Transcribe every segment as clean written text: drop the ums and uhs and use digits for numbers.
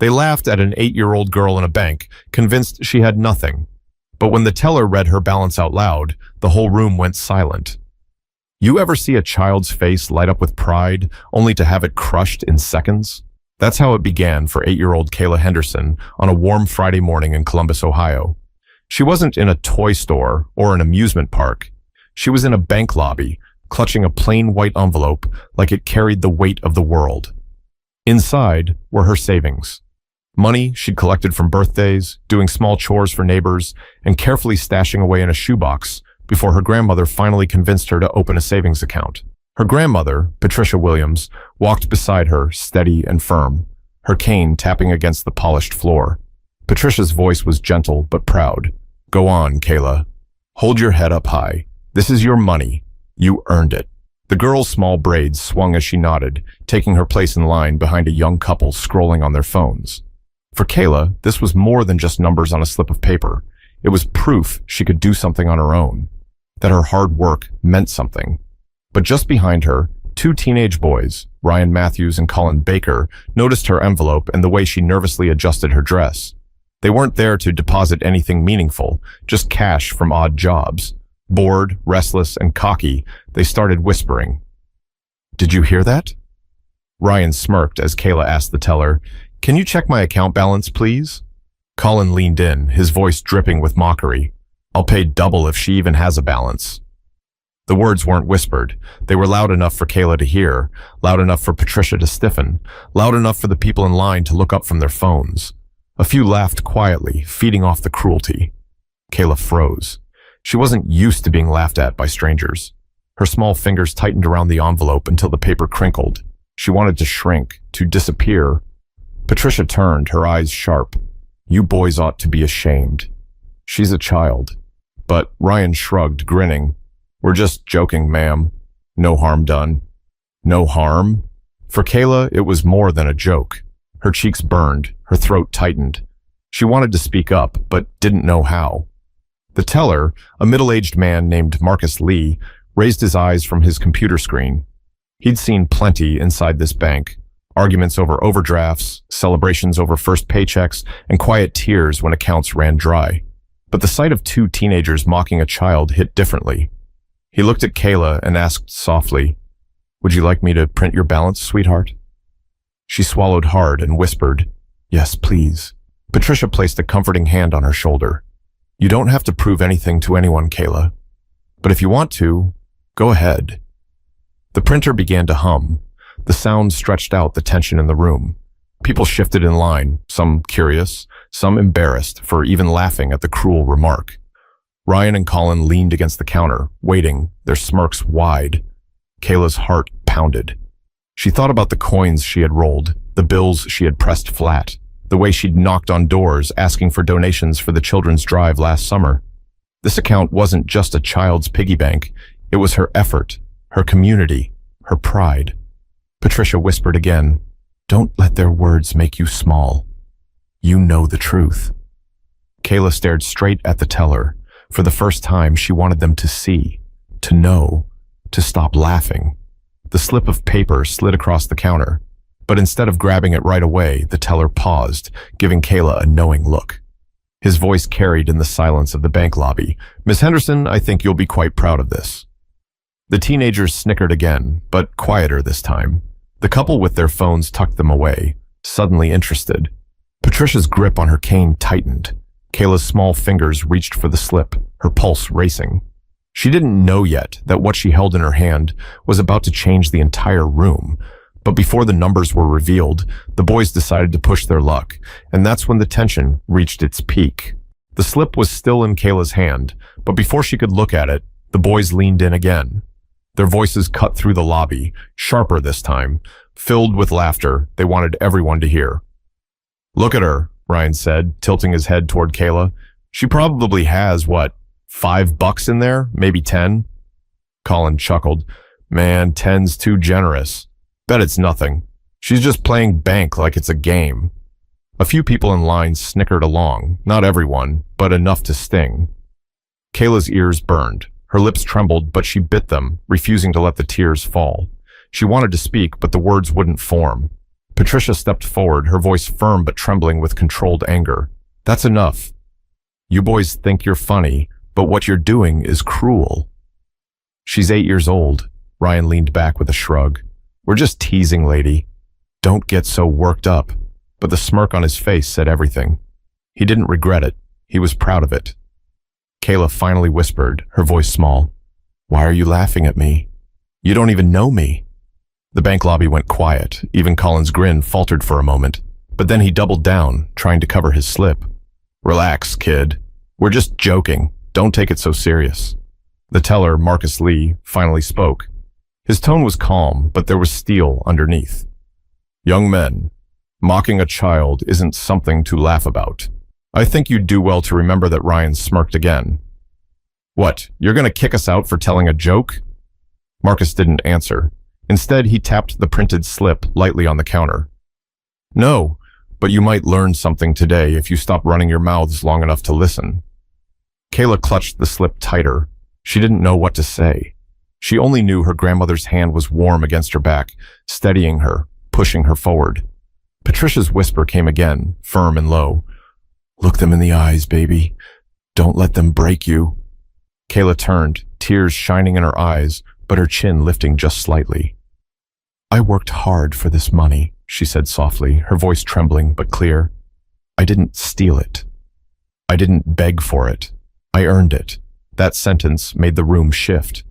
They laughed at an 8-year-old girl in a bank, convinced she had nothing. But when the teller read her balance out loud, the whole room went silent. You ever see a child's face light up with pride, only to have it crushed in seconds? That's how it began for 8-year-old Kayla Henderson on a warm Friday morning in Columbus, Ohio. She wasn't in a toy store or an amusement park. She was in a bank lobby, clutching a plain white envelope like it carried the weight of the world. Inside were her savings. Money she'd collected from birthdays, doing small chores for neighbors, and carefully stashing away in a shoebox before her grandmother finally convinced her to open a savings account. Her grandmother, Patricia Williams, walked beside her, steady and firm, her cane tapping against the polished floor. Patricia's voice was gentle but proud. Go on, Kayla. Hold your head up high. This is your money. You earned it. The girl's small braids swung as she nodded, taking her place in line behind a young couple scrolling on their phones. For Kayla, this was more than just numbers on a slip of paper. It was proof she could do something on her own, that her hard work meant something. But just behind her, 2 teenage boys, Ryan Matthews and Colin Baker, noticed her envelope and the way she nervously adjusted her dress. They weren't there to deposit anything meaningful, just cash from odd jobs. Bored, restless, and cocky, they started whispering. Did you hear that? Ryan smirked as Kayla asked the teller, Can you check my account balance, please? Colin leaned in, his voice dripping with mockery. I'll pay double if she even has a balance. The words weren't whispered. They were loud enough for Kayla to hear, loud enough for Patricia to stiffen, loud enough for the people in line to look up from their phones. A few laughed quietly, feeding off the cruelty. Kayla froze. She wasn't used to being laughed at by strangers. Her small fingers tightened around the envelope until the paper crinkled. She wanted to shrink, to disappear. Patricia turned, her eyes sharp. You boys ought to be ashamed. She's a child. But Ryan shrugged, grinning. We're just joking, ma'am. No harm done. No harm? For Kayla, it was more than a joke. Her cheeks burned, her throat tightened. She wanted to speak up, but didn't know how. The teller, a middle-aged man named Marcus Lee, raised his eyes from his computer screen. He'd seen plenty inside this bank. Arguments over overdrafts, celebrations over first paychecks, and quiet tears when accounts ran dry. But the sight of 2 teenagers mocking a child hit differently. He looked at Kayla and asked softly, Would you like me to print your balance, sweetheart? She swallowed hard and whispered, Yes, please. Patricia placed a comforting hand on her shoulder. You don't have to prove anything to anyone, Kayla. But if you want to, go ahead. The printer began to hum. The sound stretched out the tension in the room. People shifted in line, some curious, some embarrassed for even laughing at the cruel remark. Ryan and Colin leaned against the counter, waiting, their smirks wide. Kayla's heart pounded. She thought about the coins she had rolled, the bills she had pressed flat, the way she'd knocked on doors asking for donations for the children's drive last summer. This account wasn't just a child's piggy bank. It was her effort, her community, her pride. Patricia whispered again, Don't let their words make you small. You know the truth. Kayla stared straight at the teller. For the first time, she wanted them to see, to know, to stop laughing. The slip of paper slid across the counter, but instead of grabbing it right away, the teller paused, giving Kayla a knowing look. His voice carried in the silence of the bank lobby. Miss Henderson, I think you'll be quite proud of this. The teenagers snickered again, but quieter this time. The couple with their phones tucked them away, suddenly interested. Patricia's grip on her cane tightened. Kayla's small fingers reached for the slip, her pulse racing. She didn't know yet that what she held in her hand was about to change the entire room. But before the numbers were revealed, the boys decided to push their luck, and that's when the tension reached its peak. The slip was still in Kayla's hand, but before she could look at it, the boys leaned in again. Their voices cut through the lobby, sharper this time. Filled with laughter, they wanted everyone to hear. Look at her, Ryan said, tilting his head toward Kayla. She probably has, what, $5 in there? Maybe 10? Colin chuckled. Man, 10's too generous. Bet it's nothing. She's just playing bank like it's a game. A few people in line snickered along, not everyone, but enough to sting. Kayla's ears burned. Her lips trembled, but she bit them, refusing to let the tears fall. She wanted to speak, but the words wouldn't form. Patricia stepped forward, her voice firm but trembling with controlled anger. That's enough. You boys think you're funny, but what you're doing is cruel. She's 8 years old. Ryan leaned back with a shrug. We're just teasing, lady. Don't get so worked up. But the smirk on his face said everything. He didn't regret it. He was proud of it. Kayla finally whispered, her voice small. Why are you laughing at me? You don't even know me. The bank lobby went quiet. Even Colin's grin faltered for a moment. But then he doubled down, trying to cover his slip. Relax, kid. We're just joking. Don't take it so serious. The teller, Marcus Lee, finally spoke. His tone was calm, but there was steel underneath. Young men, mocking a child isn't something to laugh about. I think you'd do well to remember that. Ryan smirked again. What, you're going to kick us out for telling a joke? Marcus didn't answer. Instead, he tapped the printed slip lightly on the counter. No, but you might learn something today if you stop running your mouths long enough to listen. Kayla clutched the slip tighter. She didn't know what to say. She only knew her grandmother's hand was warm against her back, steadying her, pushing her forward. Patricia's whisper came again, firm and low. Look them in the eyes, baby. Don't let them break you. Kayla turned, tears shining in her eyes, but her chin lifting just slightly. I worked hard for this money, she said softly, her voice trembling but clear. I didn't steal it. I didn't beg for it. I earned it. That sentence made the room shift.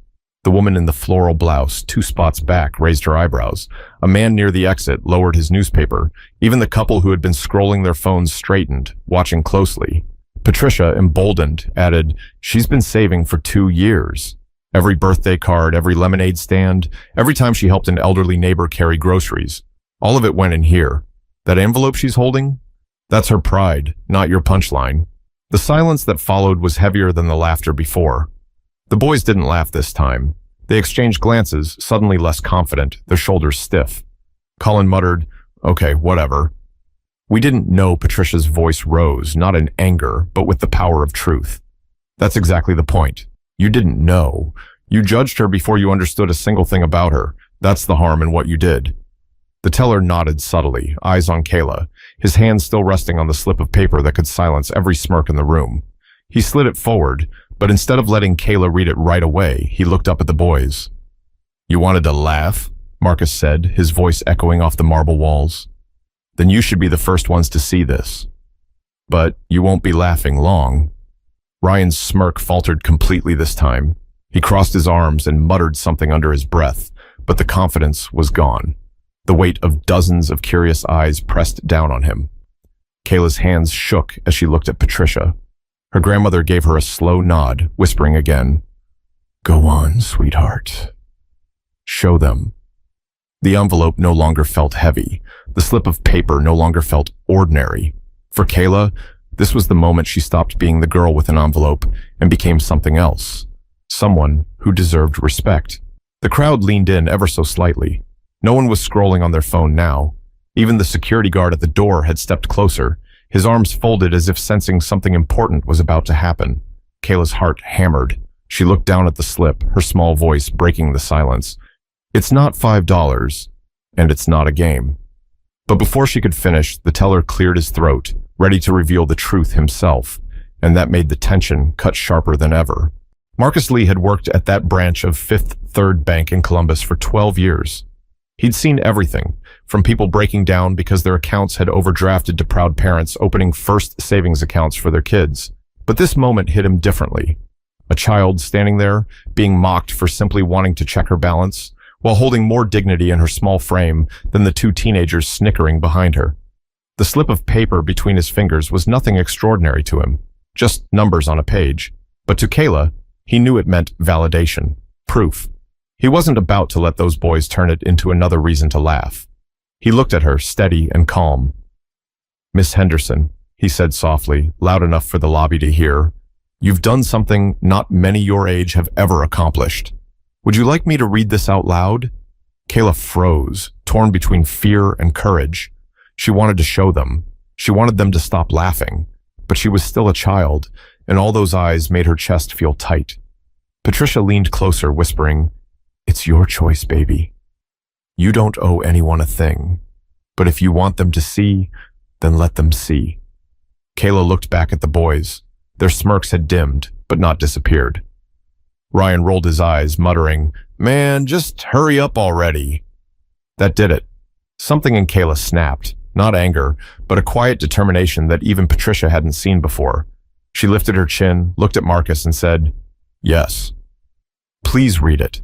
The woman in the floral blouse, 2 spots back, raised her eyebrows. A man near the exit lowered his newspaper. Even the couple who had been scrolling their phones straightened, watching closely. Patricia, emboldened, added, She's been saving for 2 years. Every birthday card, every lemonade stand, every time she helped an elderly neighbor carry groceries. All of it went in here. That envelope she's holding? That's her pride, not your punchline. The silence that followed was heavier than the laughter before. The boys didn't laugh this time. They exchanged glances, suddenly less confident, their shoulders stiff. Colin muttered, Okay, whatever. We didn't know. Patricia's voice rose, not in anger, but with the power of truth. That's exactly the point. You didn't know. You judged her before you understood a single thing about her. That's the harm in what you did. The teller nodded subtly, eyes on Kayla, his hand still resting on the slip of paper that could silence every smirk in the room. He slid it forward, but instead of letting Kayla read it right away, he looked up at the boys. You wanted to laugh? Marcus said, his voice echoing off the marble walls. Then you should be the first ones to see this. But you won't be laughing long. Ryan's smirk faltered completely this time. He crossed his arms and muttered something under his breath, but the confidence was gone. The weight of dozens of curious eyes pressed down on him. Kayla's hands shook as she looked at Patricia. Her grandmother gave her a slow nod, whispering again, Go on, sweetheart. Show them. The envelope no longer felt heavy. The slip of paper no longer felt ordinary. For Kayla, this was the moment she stopped being the girl with an envelope and became something else. Someone who deserved respect. The crowd leaned in ever so slightly. No one was scrolling on their phone now. Even the security guard at the door had stepped closer, his arms folded as if sensing something important was about to happen. Kayla's heart hammered. She looked down at the slip, her small voice breaking the silence. It's not $5, and it's not a game. But before she could finish, the teller cleared his throat, ready to reveal the truth himself, and that made the tension cut sharper than ever. Marcus Lee had worked at that branch of Fifth Third Bank in Columbus for 12 years. He'd seen everything, from people breaking down because their accounts had overdrafted to proud parents opening first savings accounts for their kids. But this moment hit him differently. A child standing there, being mocked for simply wanting to check her balance, while holding more dignity in her small frame than the 2 teenagers snickering behind her. The slip of paper between his fingers was nothing extraordinary to him, just numbers on a page. But to Kayla, he knew it meant validation, proof. He wasn't about to let those boys turn it into another reason to laugh. He looked at her, steady and calm. Miss Henderson, he said softly, loud enough for the lobby to hear, you've done something not many your age have ever accomplished. Would you like me to read this out loud? Kayla froze, torn between fear and courage. She wanted to show them. She wanted them to stop laughing. But she was still a child, and all those eyes made her chest feel tight. Patricia leaned closer, whispering, It's your choice, baby. You don't owe anyone a thing. But if you want them to see, then let them see. Kayla looked back at the boys. Their smirks had dimmed, but not disappeared. Ryan rolled his eyes, muttering, "Man, just hurry up already." That did it. Something in Kayla snapped, not anger, but a quiet determination that even Patricia hadn't seen before. She lifted her chin, looked at Marcus, and said, "Yes." "Please read it."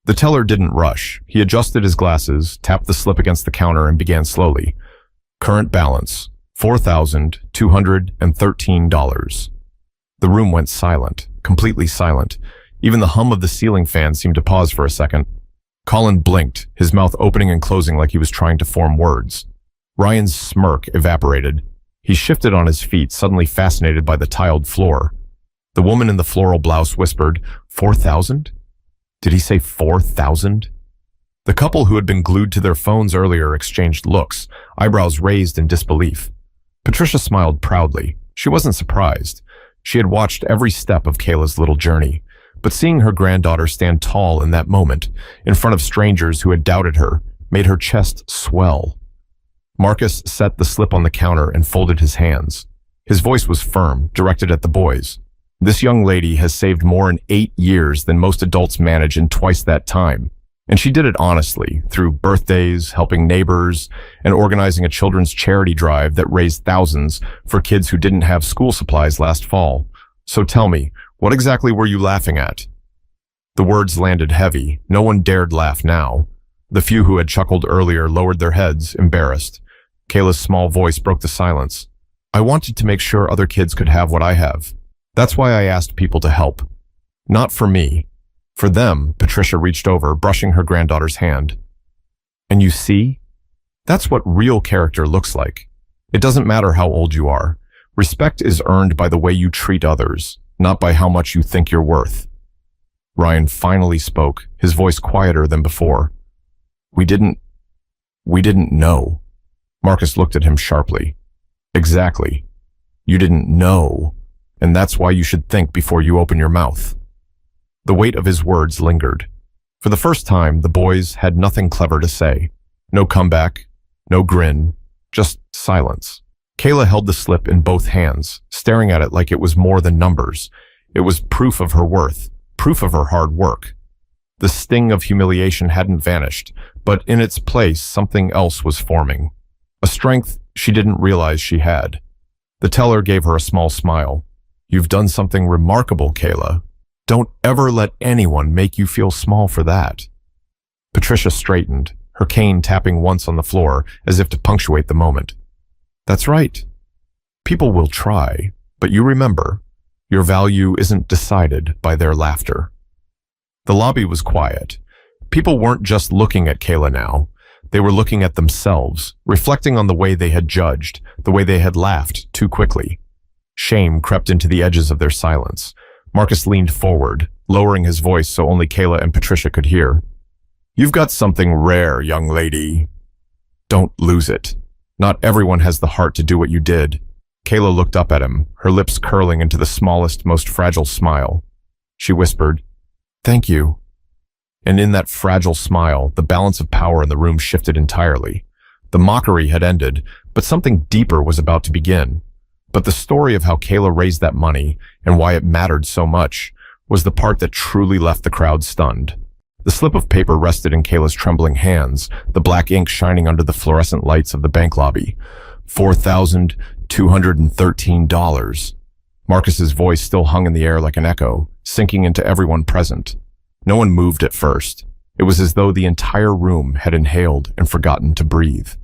The teller didn't rush. He adjusted his glasses, tapped the slip against the counter, and began slowly. "Current balance, $4,213. The room went silent, completely silent. Even the hum of the ceiling fan seemed to pause for a second. Colin blinked, his mouth opening and closing like he was trying to form words. Ryan's smirk evaporated. He shifted on his feet, suddenly fascinated by the tiled floor. The woman in the floral blouse whispered, "4,000? Did he say 4,000? The couple who had been glued to their phones earlier exchanged looks, eyebrows raised in disbelief. Patricia smiled proudly. She wasn't surprised. She had watched every step of Kayla's little journey. But seeing her granddaughter stand tall in that moment, in front of strangers who had doubted her, made her chest swell. Marcus set the slip on the counter and folded his hands. His voice was firm, directed at the boys. "This young lady has saved more in 8 years than most adults manage in twice that time. And she did it honestly, through birthdays, helping neighbors, and organizing a children's charity drive that raised thousands for kids who didn't have school supplies last fall. So tell me, what exactly were you laughing at?" The words landed heavy. No one dared laugh now. The few who had chuckled earlier lowered their heads, embarrassed. Kayla's small voice broke the silence. "I wanted to make sure other kids could have what I have. That's why I asked people to help. Not for me. For them." Patricia reached over, brushing her granddaughter's hand. "And you see? That's what real character looks like. It doesn't matter how old you are. Respect is earned by the way you treat others, not by how much you think you're worth." Ryan finally spoke, his voice quieter than before. We didn't know." Marcus looked at him sharply. "Exactly. You didn't know. And that's why you should think before you open your mouth." The weight of his words lingered. For the first time, the boys had nothing clever to say. No comeback, no grin, just silence. Kayla held the slip in both hands, staring at it like it was more than numbers. It was proof of her worth, proof of her hard work. The sting of humiliation hadn't vanished, but in its place, something else was forming. A strength she didn't realize she had. The teller gave her a small smile. "You've done something remarkable, Kayla. Don't ever let anyone make you feel small for that." Patricia straightened, her cane tapping once on the floor as if to punctuate the moment. "That's right. People will try, but you remember, your value isn't decided by their laughter." The lobby was quiet. People weren't just looking at Kayla now. They were looking at themselves, reflecting on the way they had judged, the way they had laughed too quickly. Shame crept into the edges of their silence. Marcus leaned forward, lowering his voice so only Kayla and Patricia could hear. "You've got something rare, young lady. Don't lose it. Not everyone has the heart to do what you did." Kayla looked up at him, her lips curling into the smallest, most fragile smile. She whispered, "Thank you." And in that fragile smile, the balance of power in the room shifted entirely. The mockery had ended, but something deeper was about to begin. But the story of how Kayla raised that money, and why it mattered so much, was the part that truly left the crowd stunned. The slip of paper rested in Kayla's trembling hands, the black ink shining under the fluorescent lights of the bank lobby. $4,213. Marcus's voice still hung in the air like an echo, sinking into everyone present. No one moved at first. It was as though the entire room had inhaled and forgotten to breathe.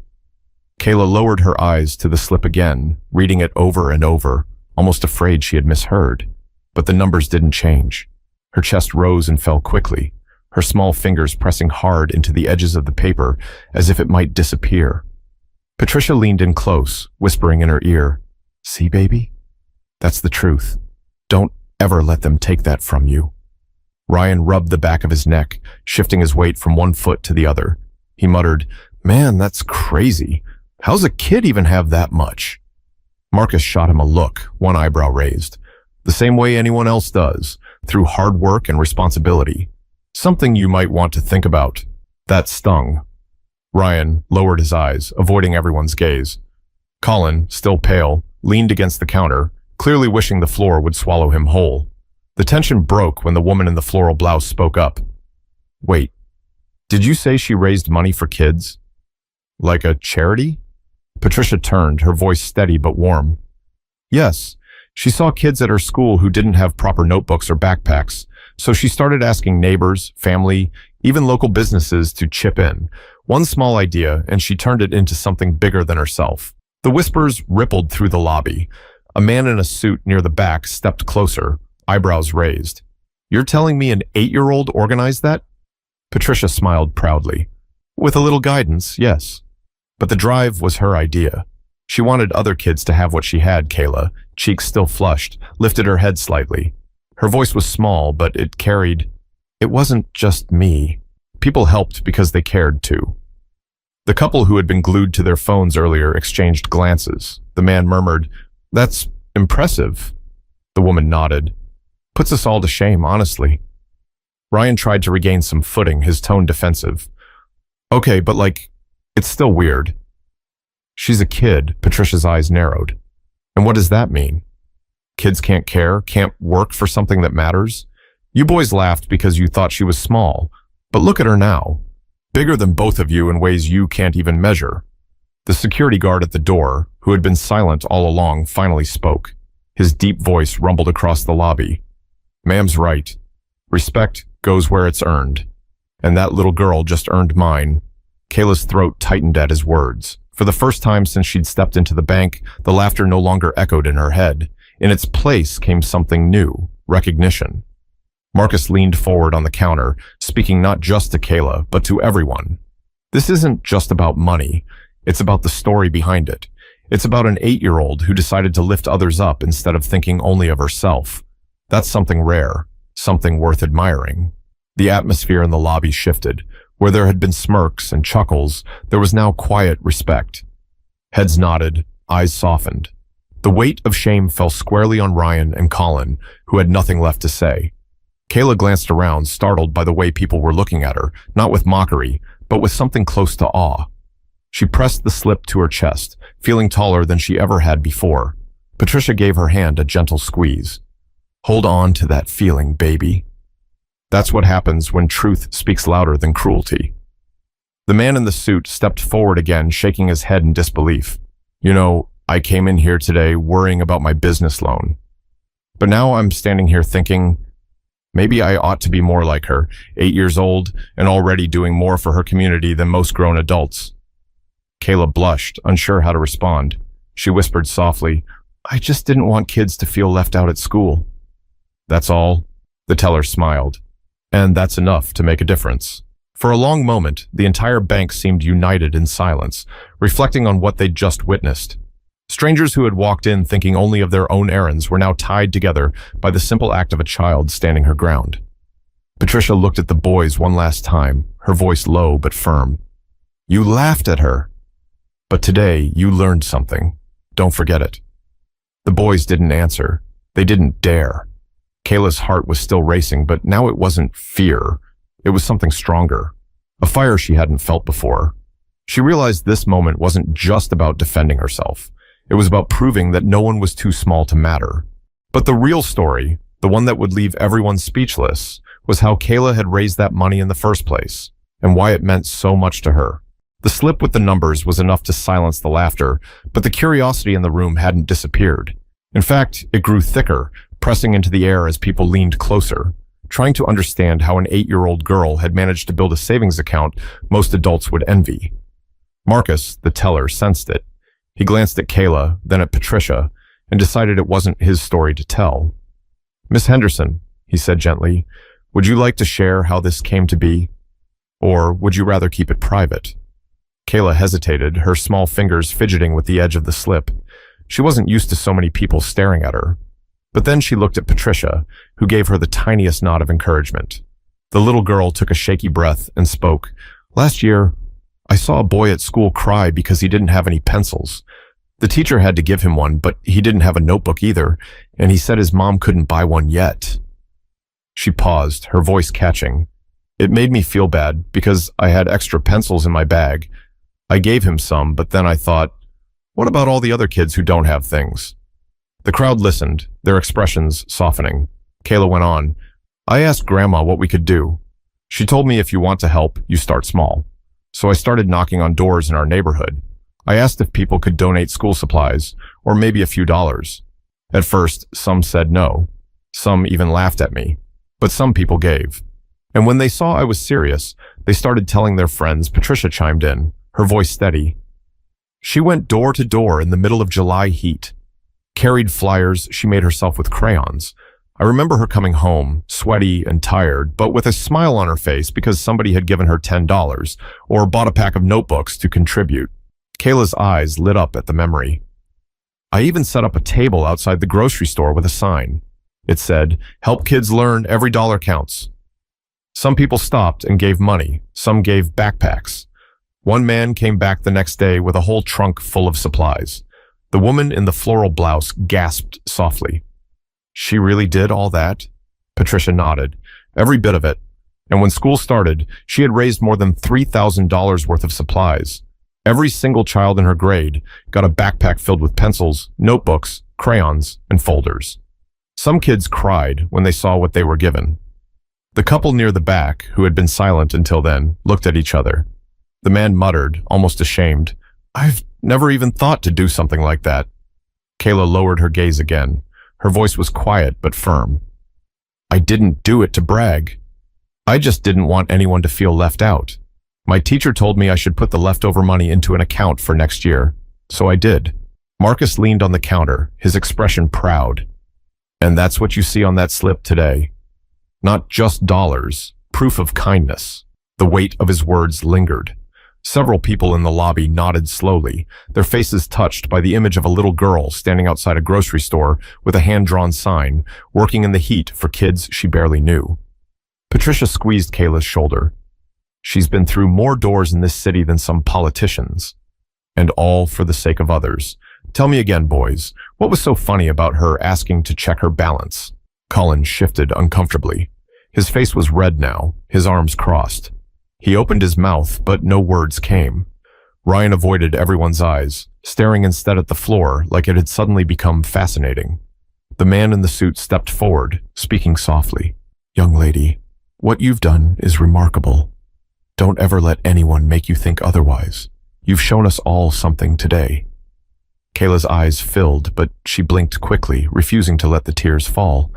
Kayla lowered her eyes to the slip again, reading it over and over, almost afraid she had misheard. But the numbers didn't change. Her chest rose and fell quickly, her small fingers pressing hard into the edges of the paper as if it might disappear. Patricia leaned in close, whispering in her ear, "See, baby? That's the truth. Don't ever let them take that from you." Ryan rubbed the back of his neck, shifting his weight from one foot to the other. He muttered, "Man, that's crazy. How's a kid even have that much?" Marcus shot him a look, one eyebrow raised. "The same way anyone else does, through hard work and responsibility. Something you might want to think about." That stung. Ryan lowered his eyes, avoiding everyone's gaze. Colin, still pale, leaned against the counter, clearly wishing the floor would swallow him whole. The tension broke when the woman in the floral blouse spoke up. Wait, did you say she raised money for kids? Like a charity? Patricia turned, her voice steady but warm. Yes, she saw kids at her school who didn't have proper notebooks or backpacks, so she started asking neighbors, family, even local businesses to chip in. One small idea, and she turned it into something bigger than herself. The whispers rippled through the lobby. A man in a suit near the back stepped closer, eyebrows raised. You're telling me an 8-year-old organized that? Patricia smiled proudly. With a little guidance, yes. But the drive was her idea. She wanted other kids to have what she had, Kayla, cheeks still flushed, lifted her head slightly. Her voice was small, but it carried. It wasn't just me. People helped because they cared too. The couple who had been glued to their phones earlier exchanged glances. The man murmured, "That's impressive." The woman nodded. "Puts us all to shame, honestly." Ryan tried to regain some footing, his tone defensive. "Okay, but it's still weird." "She's a kid," Patricia's eyes narrowed. "And what does that mean? Kids can't care, can't work for something that matters? You boys laughed because you thought she was small, but look at her now. Bigger than both of you in ways you can't even measure." The security guard at the door, who had been silent all along, finally spoke. His deep voice rumbled across the lobby. "Ma'am's right. Respect goes where it's earned. And that little girl just earned mine." Kayla's throat tightened at his words. For the first time since she'd stepped into the bank, the laughter no longer echoed in her head. In its place came something new, recognition. Marcus leaned forward on the counter, speaking not just to Kayla, but to everyone. This isn't just about money. It's about the story behind it. It's about an 8-year-old who decided to lift others up instead of thinking only of herself. That's something rare, something worth admiring. The atmosphere in the lobby shifted. Where there had been smirks and chuckles, there was now quiet respect. Heads nodded, eyes softened. The weight of shame fell squarely on Ryan and Colin, who had nothing left to say. Kayla glanced around, startled by the way people were looking at her, not with mockery, but with something close to awe. She pressed the slip to her chest, feeling taller than she ever had before. Patricia gave her hand a gentle squeeze. "Hold on to that feeling, baby." That's what happens when truth speaks louder than cruelty. The man in the suit stepped forward again, shaking his head in disbelief. "You know, I came in here today worrying about my business loan. But now I'm standing here thinking, maybe I ought to be more like her, 8 years old and already doing more for her community than most grown adults." Kayla blushed, unsure how to respond. She whispered softly, "I just didn't want kids to feel left out at school." "That's all?" The teller smiled. "And that's enough to make a difference." For a long moment, the entire bank seemed united in silence, reflecting on what they'd just witnessed. Strangers who had walked in thinking only of their own errands were now tied together by the simple act of a child standing her ground. Patricia looked at the boys one last time, her voice low but firm. "You laughed at her. But today, you learned something. Don't forget it." The boys didn't answer. They didn't dare. Kayla's heart was still racing, but now it wasn't fear. It was something stronger. A fire she hadn't felt before. She realized this moment wasn't just about defending herself. It was about proving that no one was too small to matter. But the real story, the one that would leave everyone speechless, was how Kayla had raised that money in the first place, and why it meant so much to her. The slip with the numbers was enough to silence the laughter, but the curiosity in the room hadn't disappeared. In fact, it grew thicker, pressing into the air as people leaned closer, trying to understand how an 8-year-old girl had managed to build a savings account most adults would envy. Marcus, the teller, sensed it. He glanced at Kayla, then at Patricia, and decided it wasn't his story to tell. "Miss Henderson," he said gently, "would you like to share how this came to be? Or would you rather keep it private?" Kayla hesitated, her small fingers fidgeting with the edge of the slip. She wasn't used to so many people staring at her. But then she looked at Patricia, who gave her the tiniest nod of encouragement. The little girl took a shaky breath and spoke. "Last year, I saw a boy at school cry because he didn't have any pencils. The teacher had to give him one, but he didn't have a notebook either, and he said his mom couldn't buy one yet." She paused, her voice catching. It made me feel bad because I had extra pencils in my bag. I gave him some, but then I thought, what about all the other kids who don't have things? The crowd listened, their expressions softening. Kayla went on, I asked Grandma what we could do. She told me if you want to help, you start small. So I started knocking on doors in our neighborhood. I asked if people could donate school supplies, or maybe a few dollars. At first, some said no. Some even laughed at me. But some people gave. And when they saw I was serious, they started telling their friends. Patricia chimed in, her voice steady. She went door to door in the middle of July heat. Carried flyers she made herself with crayons. I remember her coming home, sweaty and tired, but with a smile on her face because somebody had given her $10 or bought a pack of notebooks to contribute. Kayla's eyes lit up at the memory. I even set up a table outside the grocery store with a sign. It said, help kids learn, every dollar counts. Some people stopped and gave money. Some gave backpacks. One man came back the next day with a whole trunk full of supplies. The woman in the floral blouse gasped softly. She really did all that? Patricia nodded. Every bit of it. And when school started, she had raised more than $3,000 worth of supplies. Every single child in her grade got a backpack filled with pencils, notebooks, crayons, and folders. Some kids cried when they saw what they were given. The couple near the back, who had been silent until then, looked at each other. The man muttered, almost ashamed, I've never even thought to do something like that. Kayla lowered her gaze again. Her voice was quiet but firm. I didn't do it to brag. I just didn't want anyone to feel left out. My teacher told me I should put the leftover money into an account for next year, so I did. Marcus leaned on the counter, his expression proud. And that's what you see on that slip today. Not just dollars, proof of kindness. The weight of his words lingered. Several people in the lobby nodded slowly, their faces touched by the image of a little girl standing outside a grocery store with a hand-drawn sign, working in the heat for kids she barely knew. Patricia squeezed Kayla's shoulder. She's been through more doors in this city than some politicians. And all for the sake of others. Tell me again, boys, what was so funny about her asking to check her balance? Colin shifted uncomfortably. His face was red now, his arms crossed. He opened his mouth, but no words came. Ryan avoided everyone's eyes, staring instead at the floor like it had suddenly become fascinating. The man in the suit stepped forward, speaking softly. Young lady, what you've done is remarkable. Don't ever let anyone make you think otherwise. You've shown us all something today. Kayla's eyes filled, but she blinked quickly, refusing to let the tears fall.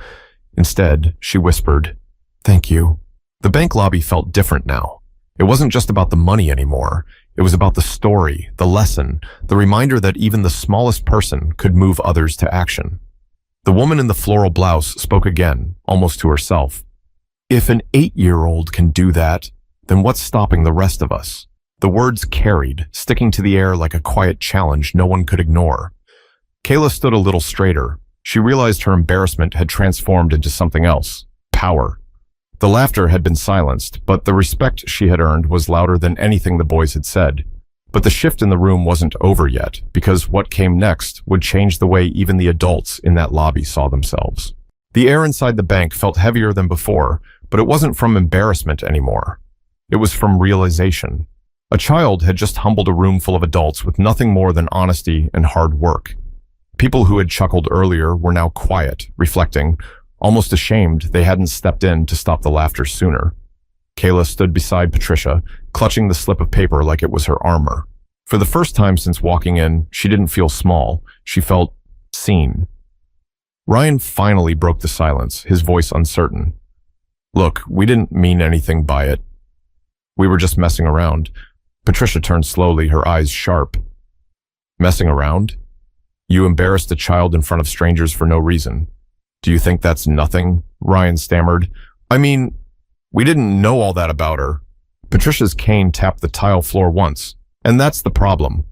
Instead, she whispered, Thank you. The bank lobby felt different now. It wasn't just about the money anymore. It was about the story, the lesson, the reminder that even the smallest person could move others to action. The woman in the floral blouse spoke again, almost to herself. If an 8-year-old can do that, then what's stopping the rest of us? The words carried, sticking to the air like a quiet challenge no one could ignore. Kayla stood a little straighter. She realized her embarrassment had transformed into something else, power. The laughter had been silenced, but the respect she had earned was louder than anything the boys had said. But the shift in the room wasn't over yet, because what came next would change the way even the adults in that lobby saw themselves. The air inside the bank felt heavier than before, but it wasn't from embarrassment anymore. It was from realization. A child had just humbled a room full of adults with nothing more than honesty and hard work. People who had chuckled earlier were now quiet, reflecting, almost ashamed they hadn't stepped in to stop the laughter sooner. Kayla stood beside Patricia, clutching the slip of paper like it was her armor. For the first time since walking in, she didn't feel small. She felt seen. Ryan finally broke the silence, his voice uncertain. Look, we didn't mean anything by it. We were just messing around. Patricia turned slowly, her eyes sharp. Messing around? You embarrassed a child in front of strangers for no reason. Do you think that's nothing? Ryan stammered. I mean, we didn't know all that about her. Patricia's cane tapped the tile floor once, and that's the problem.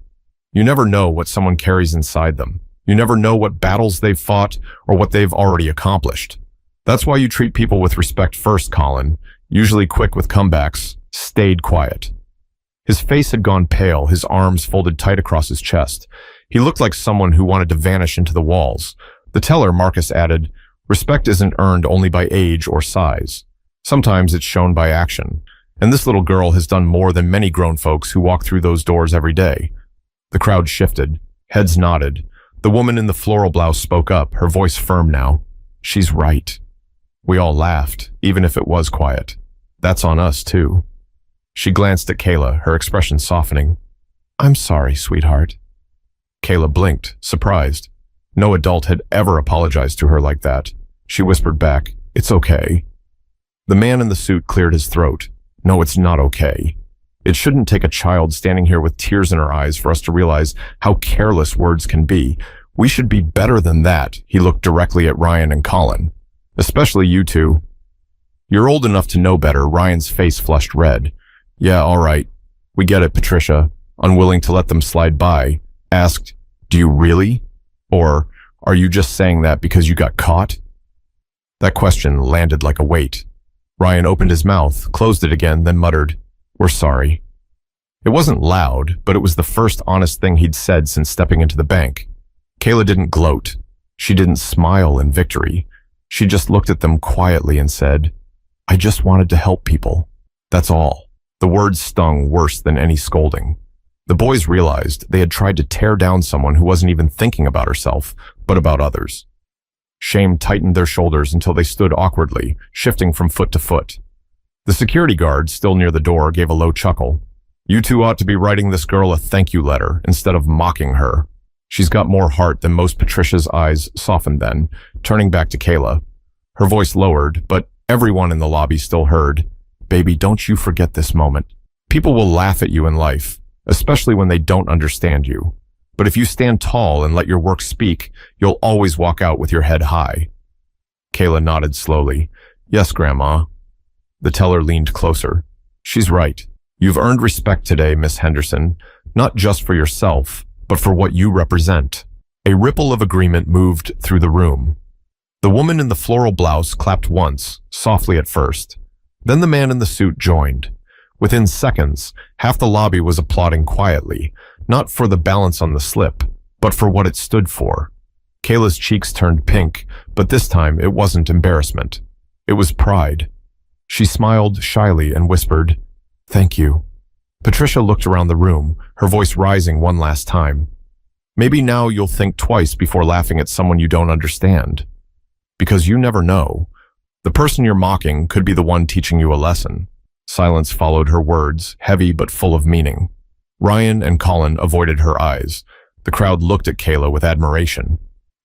You never know what someone carries inside them. You never know what battles they've fought or what they've already accomplished. That's why you treat people with respect first, Colin, usually quick with comebacks, stayed quiet. His face had gone pale, his arms folded tight across his chest. He looked like someone who wanted to vanish into the walls. The teller, Marcus added, respect isn't earned only by age or size. Sometimes it's shown by action, and this little girl has done more than many grown folks who walk through those doors every day. The crowd shifted, heads nodded. The woman in the floral blouse spoke up, her voice firm now. She's right. We all laughed, even if it was quiet. That's on us, too. She glanced at Kayla, her expression softening. I'm sorry, sweetheart. Kayla blinked, surprised. No adult had ever apologized to her like that. She whispered back, It's okay. The man in the suit cleared his throat. No, it's not okay. It shouldn't take a child standing here with tears in her eyes for us to realize how careless words can be. We should be better than that. He looked directly at Ryan and Colin. Especially you two. You're old enough to know better. Ryan's face flushed red. Yeah, all right. We get it, Patricia. Unwilling to let them slide by, asked, Do you really? Or are you just saying that because you got caught? That question landed like a weight. Ryan opened his mouth, closed it again, then muttered, We're sorry. It wasn't loud, but it was the first honest thing he'd said since stepping into the bank. Kayla didn't gloat. She didn't smile in victory. She just looked at them quietly and said, I just wanted to help people. That's all. The words stung worse than any scolding. The boys realized they had tried to tear down someone who wasn't even thinking about herself, but about others. Shame tightened their shoulders until they stood awkwardly, shifting from foot to foot. The security guard, still near the door, gave a low chuckle. You two ought to be writing this girl a thank you letter instead of mocking her. She's got more heart than most. Patricia's eyes softened then, turning back to Kayla. Her voice lowered, but everyone in the lobby still heard, Baby, don't you forget this moment. People will laugh at you in life, especially when they don't understand you. But if you stand tall and let your work speak, you'll always walk out with your head high. Kayla nodded slowly. Yes, Grandma. The teller leaned closer. She's right. You've earned respect today, Miss Henderson, not just for yourself, but for what you represent. A ripple of agreement moved through the room. The woman in the floral blouse clapped once, softly at first. Then the man in the suit joined. Within seconds, half the lobby was applauding quietly, not for the balance on the slip, but for what it stood for. Kayla's cheeks turned pink, but this time it wasn't embarrassment. It was pride. She smiled shyly and whispered, Thank you. Patricia looked around the room, her voice rising one last time. Maybe now you'll think twice before laughing at someone you don't understand. Because you never know. The person you're mocking could be the one teaching you a lesson. Silence followed her words, heavy but full of meaning. Ryan and Colin avoided her eyes. The crowd looked at Kayla with admiration.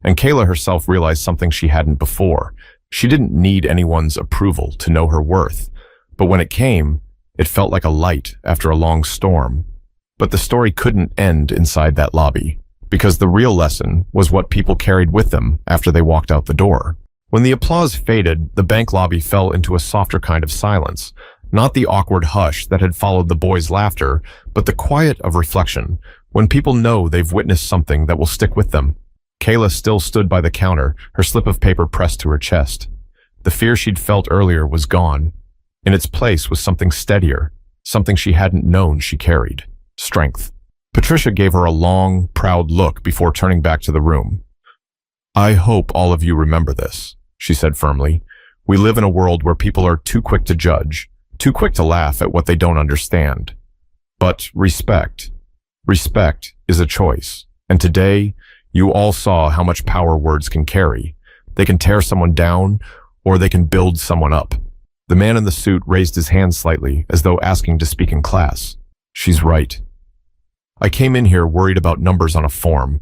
And Kayla herself realized something she hadn't before. She didn't need anyone's approval to know her worth. But when it came, it felt like a light after a long storm. But the story couldn't end inside that lobby, because the real lesson was what people carried with them after they walked out the door. When the applause faded, the bank lobby fell into a softer kind of silence. Not the awkward hush that had followed the boys' laughter, but the quiet of reflection, when people know they've witnessed something that will stick with them. Kayla still stood by the counter, her slip of paper pressed to her chest. The fear she'd felt earlier was gone. In its place was something steadier, something she hadn't known she carried. Strength. Patricia gave her a long, proud look before turning back to the room. I hope all of you remember this, she said firmly. We live in a world where people are too quick to judge, too quick to laugh at what they don't understand. But respect is a choice. And today, you all saw how much power words can carry. They can tear someone down, or they can build someone up. The man in the suit raised his hand slightly, as though asking to speak in class. She's right. I came in here worried about numbers on a form.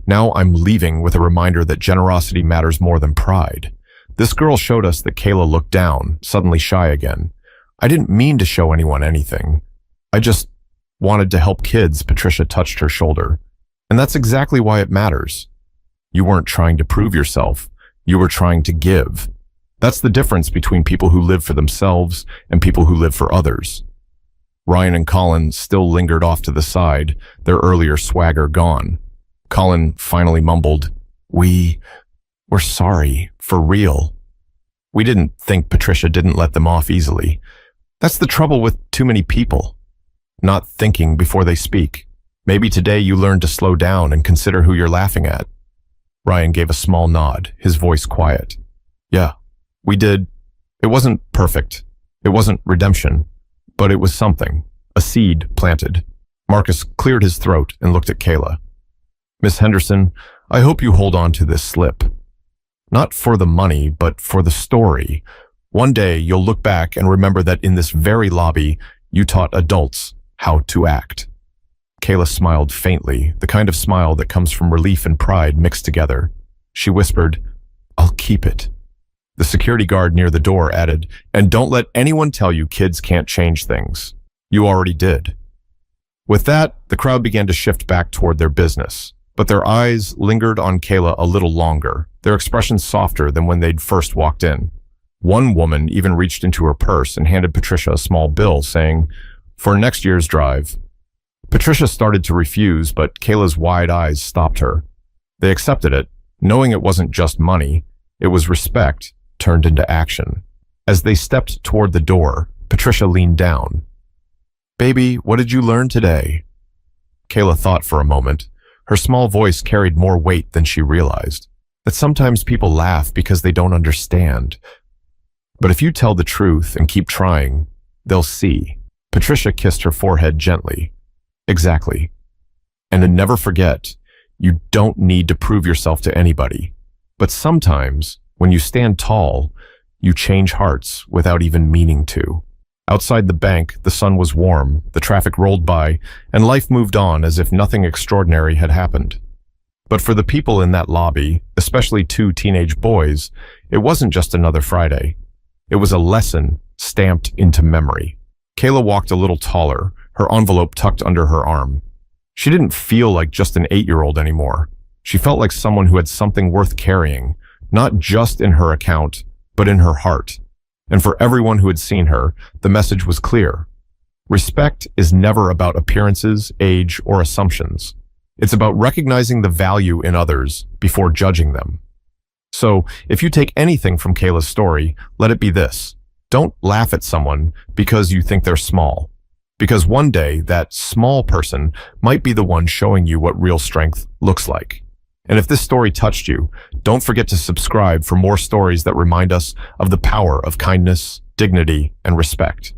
Now I'm leaving with a reminder that generosity matters more than pride. This girl showed us that Kayla looked down, suddenly shy again. I didn't mean to show anyone anything. I just wanted to help kids. Patricia touched her shoulder. And that's exactly why it matters. You weren't trying to prove yourself. You were trying to give. That's the difference between people who live for themselves and people who live for others. Ryan and Colin still lingered off to the side, their earlier swagger gone. Colin finally mumbled, We're sorry, for real. We didn't think Patricia didn't let them off easily. That's the trouble with too many people. Not thinking before they speak. Maybe today you learned to slow down and consider who you're laughing at. Ryan gave a small nod, his voice quiet. Yeah, we did. It wasn't perfect. It wasn't redemption. But it was something. A seed planted. Marcus cleared his throat and looked at Kayla. Miss Henderson, I hope you hold on to this slip. Not for the money, but for the story. One day you'll look back and remember that in this very lobby, you taught adults how to act. Kayla smiled faintly, the kind of smile that comes from relief and pride mixed together. She whispered, I'll keep it. The security guard near the door added, and don't let anyone tell you kids can't change things. You already did. With that, the crowd began to shift back toward their business, but their eyes lingered on Kayla a little longer, their expressions softer than when they'd first walked in. One woman even reached into her purse and handed Patricia a small bill, saying, for next year's drive. Patricia started to refuse, but Kayla's wide eyes stopped her. They accepted it, knowing it wasn't just money, it was respect turned into action. As they stepped toward the door, Patricia leaned down. Baby, what did you learn today? Kayla thought for a moment. Her small voice carried more weight than she realized. That sometimes people laugh because they don't understand. But if you tell the truth and keep trying, they'll see. Patricia kissed her forehead gently. Exactly. And to never forget, you don't need to prove yourself to anybody. But sometimes, when you stand tall, you change hearts without even meaning to. Outside the bank, the sun was warm, the traffic rolled by, and life moved on as if nothing extraordinary had happened. But for the people in that lobby, especially two teenage boys, it wasn't just another Friday. It was a lesson stamped into memory. Kayla walked a little taller, her envelope tucked under her arm. She didn't feel like just an 8-year-old anymore. She felt like someone who had something worth carrying, not just in her account, but in her heart. And for everyone who had seen her, the message was clear. Respect is never about appearances, age, or assumptions. It's about recognizing the value in others before judging them. So, if you take anything from Kayla's story, let it be this. Don't laugh at someone because you think they're small. Because one day, that small person might be the one showing you what real strength looks like. And if this story touched you, don't forget to subscribe for more stories that remind us of the power of kindness, dignity, and respect.